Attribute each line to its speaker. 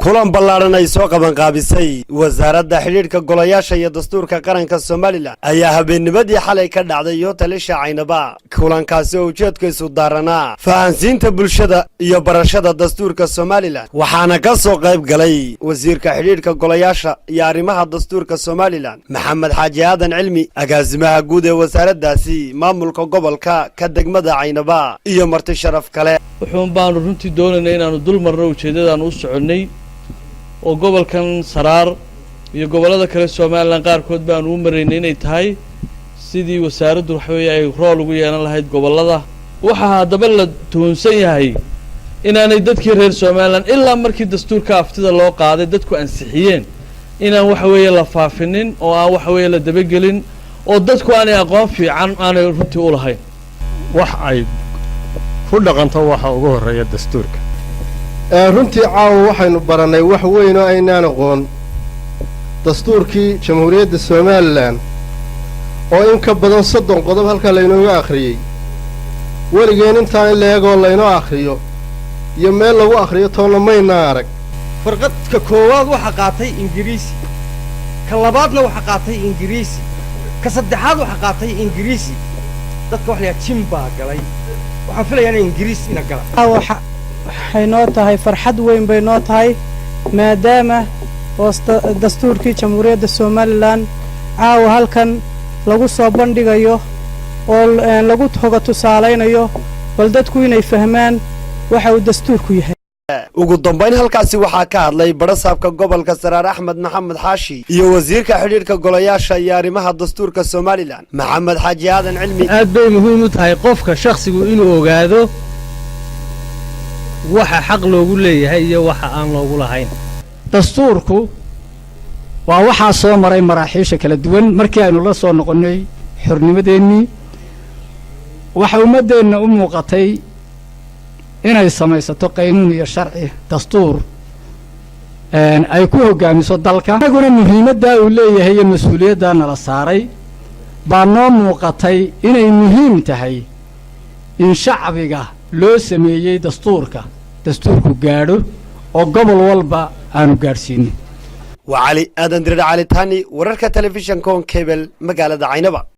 Speaker 1: kulan ballaaran ay soo qaban qaabisay wasaaradda xiriirka golayaasha iyo dastuurka qaranka Soomaaliland ayaa habeennimadii xalay ka dhacday Talisha Caynaba kulankaasi oo ujeedkiisu daaranaa fahansiinta bulshada iyo barashada dastuurka Soomaaliland waxaana ka soo qayb galay wasiirka xiriirka golayaasha iyo arrimaha dastuurka Soomaaliland Maxamed Xaaji Aadan Cilmi agaasimaha guud ee wasaaraddaasi maamulka gobolka ka degmada Caynaba iyo marti sharaf kale
Speaker 2: wuxuu baan runtii doonaynaa inaanu dul marno ujeedadaan u soconay oo gobolkan Saraar iyo gobolada kale Soomaaliland qaarkood baan u mareynay inay tahay sidii wasaaraddu ay rool ugu yeelan lahayd gobolada waxa hadaba la toonsan yahay inaanay dadkii reer Soomaaliland ilaa markii dastuurka aftida loo qaaday dadku ansixiyeen inaan la faafinin oo aan la dabagelin oo dadku aanay aqoon fiican aanay runtii u lahayn
Speaker 3: wax ay ku dhaqanto waxa ugu horeeya dastuurka
Speaker 4: runtii caawa waxaynu baranay wax weyn oo aynaan aqoon dastuurkii jamhuuriyadda Soomaaliland oo in ka badan 30 qodob halka laynooga akhriyay waligeen intaan leegoo laynoo akhriyo iyo meel lagu akhriyo toona mayna arag
Speaker 5: farqadka koowaad waxa qaatay Ingiriisi ka labaadna waxa qaatay Ingiriisi ka saddexaad waxa qaatay Ingiriisi dadka wax la jimba galay waxaan filayaa in Ingiriisi ina gala
Speaker 6: waxay noo tahay farxad weyn bay noo tahay maadaama dastuurkii jamhuuriyadda Soomaaliland caawa halkan lagu soo bandhigayo oo lagu hoga tusaaleynayo bal dadku inay fahmaan waxa uu dastuurku yahay
Speaker 1: ugu dambeyn halkaasi waxaa ka hadlay barasaabka gobolka Saraar Axmed Maxamed Xaashi iyo wasiirka xiriirka golayaasha iyo arrimaha dastuurka Soomaaliland Maxamed Xaaji Aadan Cilmi
Speaker 7: aad bay muhiim u tahay qofka shakhsigu inuu ogaado waxa xaq loogu leeyahay iyo waxa aan loogu lahayn
Speaker 8: dastuurku waa waxa soo maray maraaxiisha kala duwan markii aynu la soo noqonay xornimadeennii waxa ummadeenna u muuqatay inay samaysato qaanuun iyo sharci dastuur ay ku hogaamiso dalka anaguna muhiimadda uu leeyahay iyo mas'uuliyadda nala saaray baa noo muuqatay inay muhiim tahay in shacbiga loo sameeyay dastuurku gaadho oo gobol walba aanu gaarsiin
Speaker 1: وعلي آدن درد علي تاني ورركة تلفزيون كون كيبل مقالة عينبا